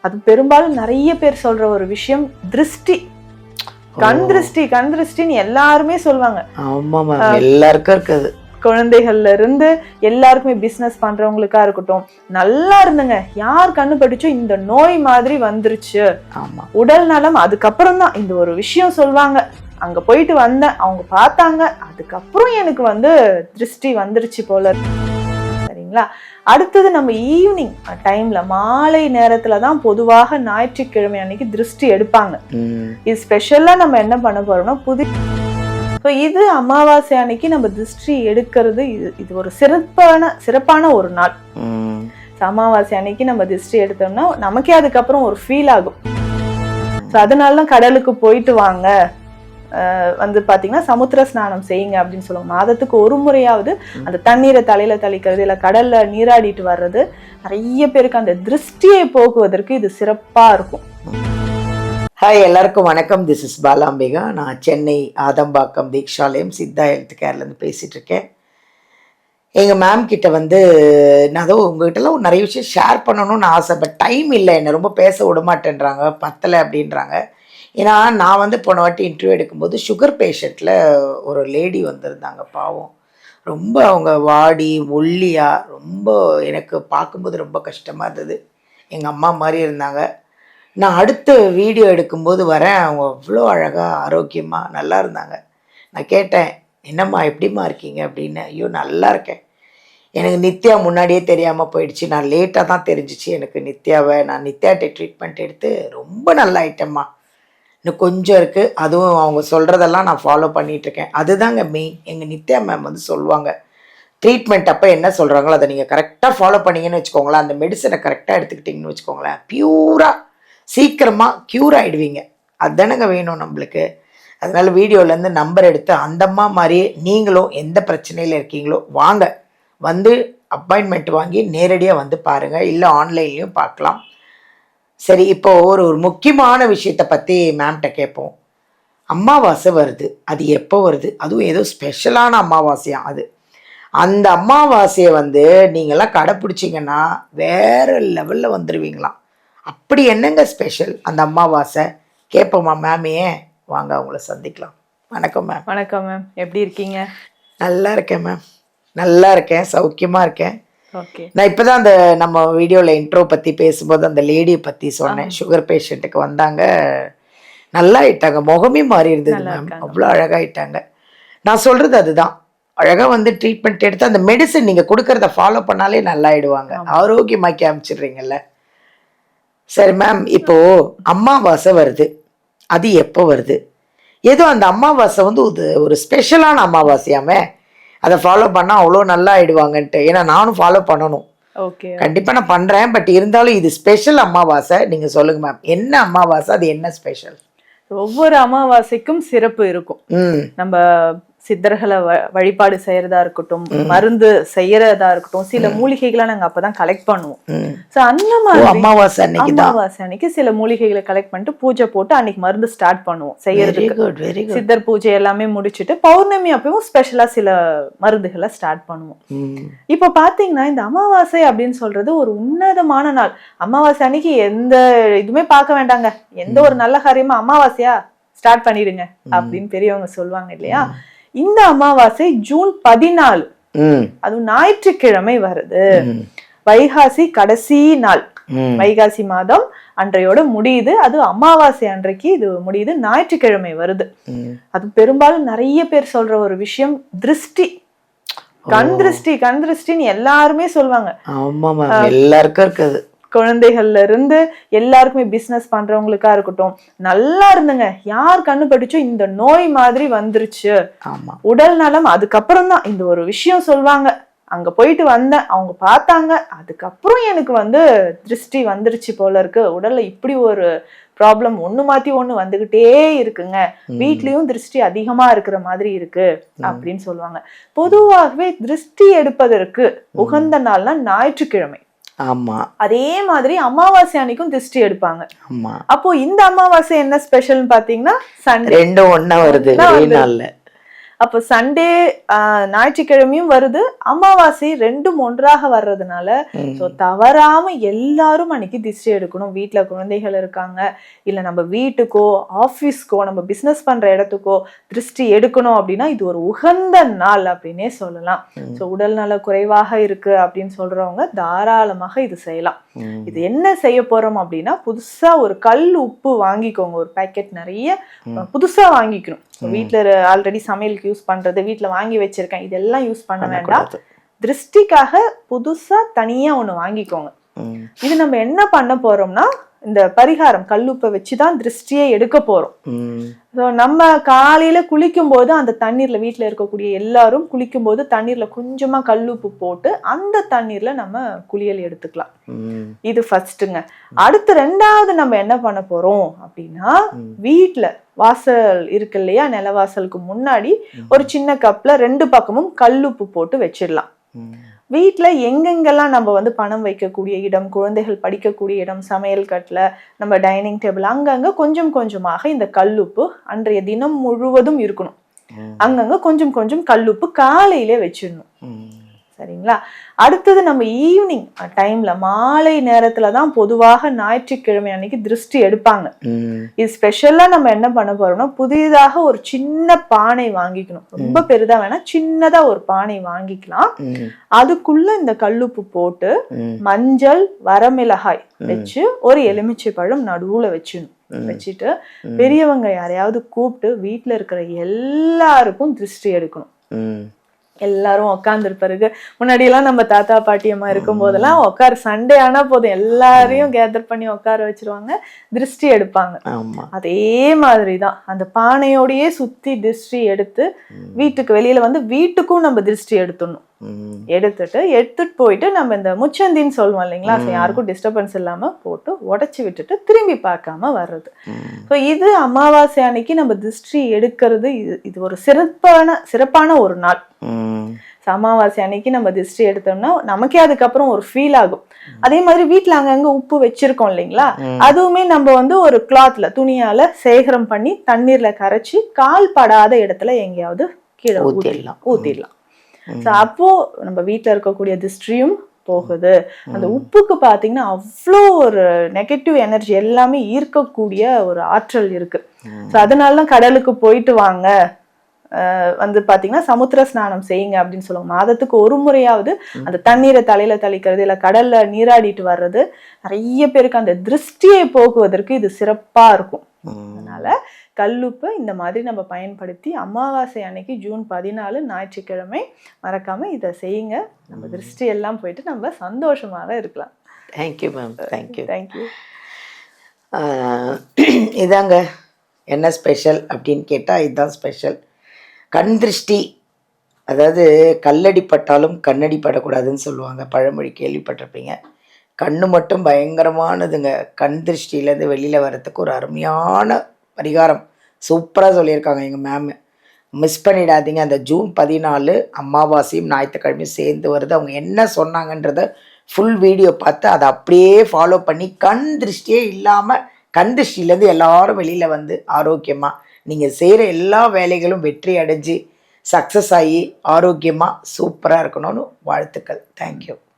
அது பெரும்பாலும் நிறைய பேர் சொல்ற ஒரு விஷயம், திருஷ்டி. கண் திருஷ்டின்னு எல்லாருமே சொல்லுவாங்க. எல்லாருக்கும் இருக்குது. குழந்தைகள்ல இருந்து எல்லாருக்குமே, பிசினஸ் பண்றவங்களுக்கா இருக்கட்டும், நல்லா இருந்துங்க, யார் கண்ணு பட்டுச்சோ இந்த நோய் மாதிரி வந்துருச்சு. உடல் நலம் அதுக்கப்புறம் தான் இந்த ஒரு விஷயம் சொல்லுவாங்க. அங்க போயிட்டு வந்தேன், அவங்க பார்த்தாங்க, அதுக்கப்புறம் எனக்கு திருஷ்டி வந்துருச்சு போல. சரிங்களா? அடுத்தது நம்ம ஈவினிங் டைம்ல, மாலை நேரத்துல தான் பொதுவாக ஞாயிற்றுக்கிழமை அன்னைக்கு திருஷ்டி எடுப்பாங்க. இது ஸ்பெஷலா நம்ம என்ன பண்ண போறோம்னா, இது அமாவாசை அன்னைக்கு நம்ம திருஷ்டி எடுக்கிறது. இது ஒரு சிறப்பான ஒரு நாள். அமாவாசை அன்னைக்கு நம்ம திருஷ்டி எடுத்தோம்னா நமக்கே அதுக்கப்புறம் ஒரு ஃபீல் ஆகும். அதனாலதான் கடலுக்கு போயிட்டு வாங்க, பாத்தீங்கன்னா சமுத்திர ஸ்நானம் செய்யுங்க அப்படின்னு சொல்லுவாங்க. மாதத்துக்கு ஒரு முறையாவது அந்த தண்ணீரை தலையில தெளிக்கிறது, இல்ல கடல்ல நீராடிட்டு வர்றது நிறைய பேருக்கு அந்த திருஷ்டியை போக்குவதற்கு இது சிறப்பா இருக்கும். ஹாய், எல்லாருக்கும் வணக்கம். This is Balambika. நான் சென்னை ஆதம்பாக்கம் தீக்ஷாலயம் சித்தா ஹெல்த் கேர்லேருந்து பேசிகிட்டு இருக்கேன். எங்கள் மேம் கிட்ட நான் உங்ககிட்டலாம் நிறைய விஷயம் ஷேர் பண்ணணும்னு ஆசை, பட் டைம் இல்லை, என்னை ரொம்ப பேச விட மாட்டேன்றாங்க, பத்தலை அப்படின்றாங்க. ஏன்னா நான் போன வாட்டி இன்டர்வியூ எடுக்கும்போது சுகர் பேஷண்ட்டில் ஒரு லேடி வந்திருந்தாங்க. பாவம், ரொம்ப அவங்க வாடி ஒல்லியாக, ரொம்ப எனக்கு பார்க்கும்போது ரொம்ப கஷ்டமாக இருந்தது. எங்கள் அம்மா மாதிரி இருந்தாங்க. நான் அடுத்த வீடியோ எடுக்கும்போது வரேன், அவங்க அவ்வளோ அழகாக ஆரோக்கியமாக நல்லா இருந்தாங்க. நான் கேட்டேன், என்னம்மா எப்படிம்மா இருக்கீங்க அப்படின்னு. ஐயோ நல்லா இருக்கேன், எனக்கு நித்யா முன்னாடியே தெரியாமல் போயிடுச்சு, நான் லேட்டாக தான் தெரிஞ்சிச்சு எனக்கு நித்யாவை. நான் நித்யாட்ட ட்ரீட்மெண்ட் எடுத்து ரொம்ப நல்லா ஆயிட்டேம்மா, இன்னும் கொஞ்சம் இருக்குது, அதுவும் அவங்க சொல்கிறதெல்லாம் நான் ஃபாலோ பண்ணிகிட்ருக்கேன். அதுதாங்க மெயின். எங்கள் நித்யா மேம் சொல்லுவாங்க, ட்ரீட்மெண்ட் அப்போ என்ன சொல்கிறாங்களோ அதை நீங்கள் கரெக்டாக ஃபாலோ பண்ணிங்கன்னு வச்சுக்கோங்களேன், அந்த மெடிசனை கரெக்டாக எடுத்துக்கிட்டிங்கன்னு வச்சுக்கோங்களேன், பியூராக சீக்கிரமாக க்யூர் ஆகிடுவீங்க. அதுதானங்க வேணும் நம்மளுக்கு. அதனால் வீடியோலேருந்து நம்பர் எடுத்து அந்தம்மா மாதிரியே நீங்களும் எந்த பிரச்சனையில் இருக்கீங்களோ வாங்க, அப்பாயின்மெண்ட் வாங்கி நேரடியாக பாருங்கள், இல்லை ஆன்லைன்லேயும் பார்க்கலாம். சரி, இப்போது ஒரு முக்கியமான விஷயத்தை பற்றி மேம்கிட்ட கேட்போம். அமாவாசை வருது, அது எப்போ வருது? அதுவும் ஏதோ ஸ்பெஷலான அமாவாசையாக அது. அந்த அமாவாசையை நீங்கள்லாம் கடைப்பிடிச்சிங்கன்னா வேறு லெவலில் வந்துடுவீங்களாம். அப்படி என்னங்க ஸ்பெஷல் அந்த அமாவாசை? கேட்போமா மேமையே? வாங்க, அவங்கள சந்திக்கலாம். வணக்கம் மேம். வணக்கம் மேம், எப்படி இருக்கீங்க? நல்லா இருக்கேன் மேம், நல்லா இருக்கேன், சௌக்கியமாக இருக்கேன். ஓகே. நான் இப்போ தான் அந்த நம்ம வீடியோவில் இன்ட்ரோ பற்றி பேசும்போது அந்த லேடியை பற்றி சொன்னேன். சுகர் பேஷண்ட்டுக்கு வந்தாங்க, நல்லா ஆயிட்டாங்க, முகமே மாறி இருந்தது மேம், அவ்வளோ அழகாயிட்டாங்க. நான் சொல்கிறது அதுதான், அழகாக ட்ரீட்மெண்ட் எடுத்து அந்த மெடிசன் நீங்கள் கொடுக்கறத ஃபாலோ பண்ணாலே நல்லா ஆயிடுவாங்க, ஆரோக்கியமாக்கி அமைச்சிடுறீங்கல்ல. சரி மேம், இப்போ அமாவாசை வருது, அது எப்போ வருது? ஏதோ அந்த அமாவாசை ஒரு ஸ்பெஷலான அமாவாசையாமே, அதை ஃபாலோ பண்ணால் அவ்வளோ நல்லா ஆயிடுவாங்கன்ட்டு. ஏன்னா நானும் ஃபாலோ பண்ணணும், கண்டிப்பாக நான் பண்ணுறேன். பட் இருந்தாலும் இது ஸ்பெஷல் அமாவாசை, நீங்கள் சொல்லுங்க மேம், என்ன அமாவாசை, அது என்ன ஸ்பெஷல்? ஒவ்வொரு அமாவாசைக்கும் சிறப்பு இருக்கும். நம்ம சித்தர்களை வழிபாடு செய்யறதா இருக்கட்டும், மருந்து செய்யறதா இருக்கட்டும், சில மூலிகைகளை நாங்க அப்பதான் கலெக்ட் பண்ணுவோம். அந்த மாதிரி அமாவாசை அன்னைக்கு சில மூலிகைகளை கலெக்ட் பண்ணிட்டு பூஜை போட்டு அன்னைக்கு மருந்து ஸ்டார்ட் பண்ணுவோம் செய்யறதுக்கு. சித்தர் பூஜை எல்லாமே முடிச்சுட்டு பௌர்ணமி அப்பவும் ஸ்பெஷலா சில மருந்துகளை ஸ்டார்ட் பண்ணுவோம். இப்ப பாத்தீங்கன்னா இந்த அமாவாசை அப்படின்னு சொல்றது ஒரு உன்னதமான நாள். அமாவாசை அன்னைக்கு எந்த இதுவுமே பார்க்க வேண்டாங்க, எந்த ஒரு நல்ல காரியமா அமாவாசையா ஸ்டார்ட் பண்ணிடுங்க அப்படின்னு பெரியவங்க சொல்லுவாங்க இல்லையா. இந்த அமாவாசை ஜூன் 14, அதுவும் ஞாயிற்றுக்கிழமை வருது. வைகாசி கடைசி நாள், வைகாசி மாதம் அன்றையோட முடியுது. அது அமாவாசை அன்றைக்கு இது முடியுது, ஞாயிற்றுக்கிழமை வருது. அது பெரும்பாலும் நிறைய பேர் சொல்ற ஒரு விஷயம், திருஷ்டி. கண் திருஷ்டின்னு எல்லாருமே சொல்லுவாங்க. எல்லாருக்கும் இருக்குது. குழந்தைகள்ல இருந்து எல்லாருக்குமே, பிசினஸ் பண்றவங்களுக்கா இருக்கட்டும், நல்லா இருந்துங்க, யார் கண்ணு பட்டுச்சோ இந்த நோய் மாதிரி வந்துருச்சு. உடல் நலம் அதுக்கப்புறம் தான் இந்த ஒரு விஷயம் சொல்லுவாங்க. அங்க போயிட்டு வந்தேன், அவங்க பார்த்தாங்க, அதுக்கப்புறம் எனக்கு திருஷ்டி வந்துருச்சு போல இருக்கு, உடல்ல இப்படி ஒரு ப்ராப்ளம் ஒண்ணு மாத்தி ஒண்ணு வந்துகிட்டே இருக்குங்க, வீட்லயும் திருஷ்டி அதிகமா இருக்கிற மாதிரி இருக்கு அப்படின்னு சொல்லுவாங்க. பொதுவாகவே திருஷ்டி எடுப்பதற்கு உகந்த நாள்னா ஞாயிற்றுக்கிழமை. ஆமா, அதே மாதிரி அமாவாசை அன்னைக்கும் திருஷ்டி எடுப்பாங்க. அப்போ இந்த அமாவாசை என்ன ஸ்பெஷல்னு பாத்தீங்கன்னா சண்டே, ரெண்டும் ஒண்ணா வருது ஒரே நாள்ல. அப்போ சண்டே ஞாயிற்றுக்கிழமையும் வருது, அமாவாசை ரெண்டும் ஒன்றாக வர்றதுனால ஸோ தவறாம எல்லாரும் அன்னைக்கு திஷ்டி எடுக்கணும். வீட்டுல குழந்தைகள் இருக்காங்க, இல்ல நம்ம வீட்டுக்கோ ஆபீஸ்க்கோ நம்ம பிசினஸ் பண்ற இடத்துக்கோ திருஷ்டி எடுக்கணும் அப்படின்னா இது ஒரு உகந்த நாள் அப்படின்னே சொல்லலாம். ஸோ உடல் நல குறைவாக இருக்கு அப்படின்னு சொல்றவங்க தாராளமாக இது செய்யலாம். இது என்ன செய்ய போறோம் அப்படின்னா, புதுசா ஒரு கல் உப்பு வாங்கிக்கோங்க. ஒரு பேக்கெட் நிறைய புதுசா வாங்கிக்கணும். வீட்டுல ஆல்ரெடி சமையலுக்கு யூஸ் பண்றது, வீட்டுல வாங்கி வச்சிருக்கேன், இதெல்லாம் யூஸ் பண்ண வேண்டாம். திருஷ்டிக்காக புதுசா தனியா ஒண்ணு வாங்கிக்கோங்க. இது நம்ம என்ன பண்ண போறோம்னா, இந்த பரிகாரம் கல்லுப்பை வச்சுதான் திருஷ்டியை எடுக்க போறோம். நம்ம காலையில குளிக்கும் போது அந்த தண்ணீர்ல, வீட்டுல இருக்கக்கூடிய எல்லாரும் குளிக்கும் போது தண்ணீர்ல கொஞ்சமா கல்லுப்பு போட்டு அந்த தண்ணீர்ல நம்ம குளியல் எடுத்துக்கலாம். இது ஃபர்ஸ்ட்டுங்க. அடுத்து ரெண்டாவது நம்ம என்ன பண்ண போறோம் அப்படின்னா, வீட்டுல வாசல் இருக்கு இல்லையா, நிலவாசலுக்கு முன்னாடி ஒரு சின்ன கப்ல 2 பக்கமும் கல்லுப்பு போட்டு வச்சிடலாம். வீட்டுல எங்கெங்கெல்லாம் நம்ம வந்து பணம் வைக்கக்கூடிய இடம், குழந்தைகள் படிக்கக்கூடிய இடம், சமையல் கட்டுல, நம்ம டைனிங் டேபிள், அங்கங்க கொஞ்சம் கொஞ்சமாக இந்த கல்லுப்பு அன்றைய தினம் முழுவதும் இருக்கணும். அங்கங்க கொஞ்சம் கொஞ்சம் கல்லுப்பு காலையிலே வச்சிடணும். சரிங்களா? அடுத்தது நம்ம ஈவினிங் டைம்ல, மாலை நேரத்துலதான் பொதுவாக ஞாயிற்றுக்கிழமை அன்னைக்கு திருஷ்டி எடுப்பாங்க. இது ஸ்பெஷலா நம்ம என்ன பண்ண போறோம்னா, புதிதாக ஒரு சின்ன பானை வாங்கிக்கணும். ரொம்ப பெரிதா வேணா, சின்னதா ஒரு பானை வாங்கிக்கலாம். அதுக்குள்ள இந்த கல்லுப்பு போட்டு மஞ்சள், வரமிளகாய் வச்சு ஒரு எலுமிச்சை பழம் நடுவுல வச்சுட்டு பெரியவங்க யாரையாவது கூப்பிட்டு வீட்டுல இருக்கிற எல்லாருக்கும் திருஷ்டி எடுக்கணும். எல்லாரும் உட்கார்ந்து இருப்பாரு. முன்னாடி எல்லாம் நம்ம தாத்தா பாட்டியம்மா இருக்கும் போதெல்லாம் உட்கார, சண்டே ஆனா போதும் எல்லாரையும் கேதர் பண்ணி உட்கார வச்சிருவாங்க, திருஷ்டி எடுப்பாங்க. அதே மாதிரிதான் அந்த பானையோடயே சுத்தி திருஷ்டி எடுத்து வீட்டுக்கு வெளியில வந்து வீட்டுக்கும் நம்ம திருஷ்டி எடுத்துடணும். எடுத்துட்டு போயிட்டு நம்ம இந்த முச்சந்தின்னு சொல்லுவோம் இல்லைங்களா, யாருக்கும் டிஸ்டர்பன்ஸ் இல்லாம போட்டு உடைச்சு விட்டுட்டு திரும்பி பார்க்காம வர்றது. ஸோ இது அமாவாசை அன்னைக்கு நம்ம திருஷ்டி எடுக்கிறது. இது ஒரு சிறப்பான ஒரு நாள். அமாவாசை அன்னைக்கு நம்ம திருஷ்டி எடுத்தோம்னா நமக்கே அதுக்கப்புறம் ஒரு ஃபீல் ஆகும். அதே மாதிரி வீட்டுல அங்கங்க உப்பு வச்சிருக்கோம் இல்லைங்களா, அதுவுமே நம்ம வந்து ஒரு கிளாத்ல, துணியால சேகரம் பண்ணி தண்ணீர்ல கரைச்சி கால் படாத இடத்துல எங்கேயாவது கீழே ஊத்திடலாம். அப்போ நம்ம வீட்டுல இருக்கக்கூடிய திருஷ்டியும் போகுது. அந்த உப்புக்கு பாத்தீங்கன்னா அவ்வளோ ஒரு நெகட்டிவ் எனர்ஜி எல்லாமே ஈர்க்கக்கூடிய ஒரு ஆற்றல் இருக்கு. அதனாலதான் கடலுக்கு போயிட்டு வாங்க, வந்து பாத்தீங்கன்னா சமுத்திர ஸ்நானம் செய்யுங்க அப்படின்னு சொல்லுவாங்க. மாதத்துக்கு ஒரு முறையாவது அந்த தண்ணீரை தலையில தெளிக்கிறது, இல்ல கடல்ல நீராடிட்டு வர்றது நிறைய பேருக்கு அந்த திருஷ்டியை போக்குவதற்கு இது சிறப்பா இருக்கும். அதனால கல்லுப்பு இந்த மாதிரி நம்ம பயன்படுத்தி அமாவாசை அன்னைக்கு ஜூன் 14 ஞாயிற்றுக்கிழமை மறக்காம இதை செய்யுங்க. நம்ம திருஷ்டி எல்லாம் போயிட்டு நம்ம சந்தோஷமாக இருக்கலாம். Thank you ma'am. தேங்க்யூ. இதாங்க என்ன ஸ்பெஷல் அப்படின்னு கேட்டால் இதுதான் ஸ்பெஷல். கண் திருஷ்டி, அதாவது கல்லடி பட்டாலும் கண்ணடி படக்கூடாதுன்னு சொல்லுவாங்க, பழமொழி கேள்விப்பட்டிருப்பீங்க. கண்ணு மட்டும் பயங்கரமானதுங்க. கண் திருஷ்டியிலேருந்து வெளியில் வர்றதுக்கு ஒரு அருமையான பரிகாரம் சூப்பராக சொல்லியிருக்காங்க எங்கள் மேம். மிஸ் பண்ணிடாதீங்க. அந்த ஜூன் 14 அமாவாசையும் ஞாயிற்றுக்கிழமையும் சேர்ந்து வருது. அவங்க என்ன சொன்னாங்கன்றத ஃபுல் வீடியோ பார்த்து அதை அப்படியே ஃபாலோ பண்ணி கண் திருஷ்டியே இல்லாமல், கண் திருஷ்டிலேருந்து எல்லாரும் வெளியில் வந்து ஆரோக்கியமாக நீங்கள் செய்கிற எல்லா வேலைகளும் வெற்றி அடைஞ்சு சக்ஸஸ் ஆகி ஆரோக்கியமாக சூப்பராக இருக்கணும்னு வாழ்த்துக்கள். தேங்க்யூ.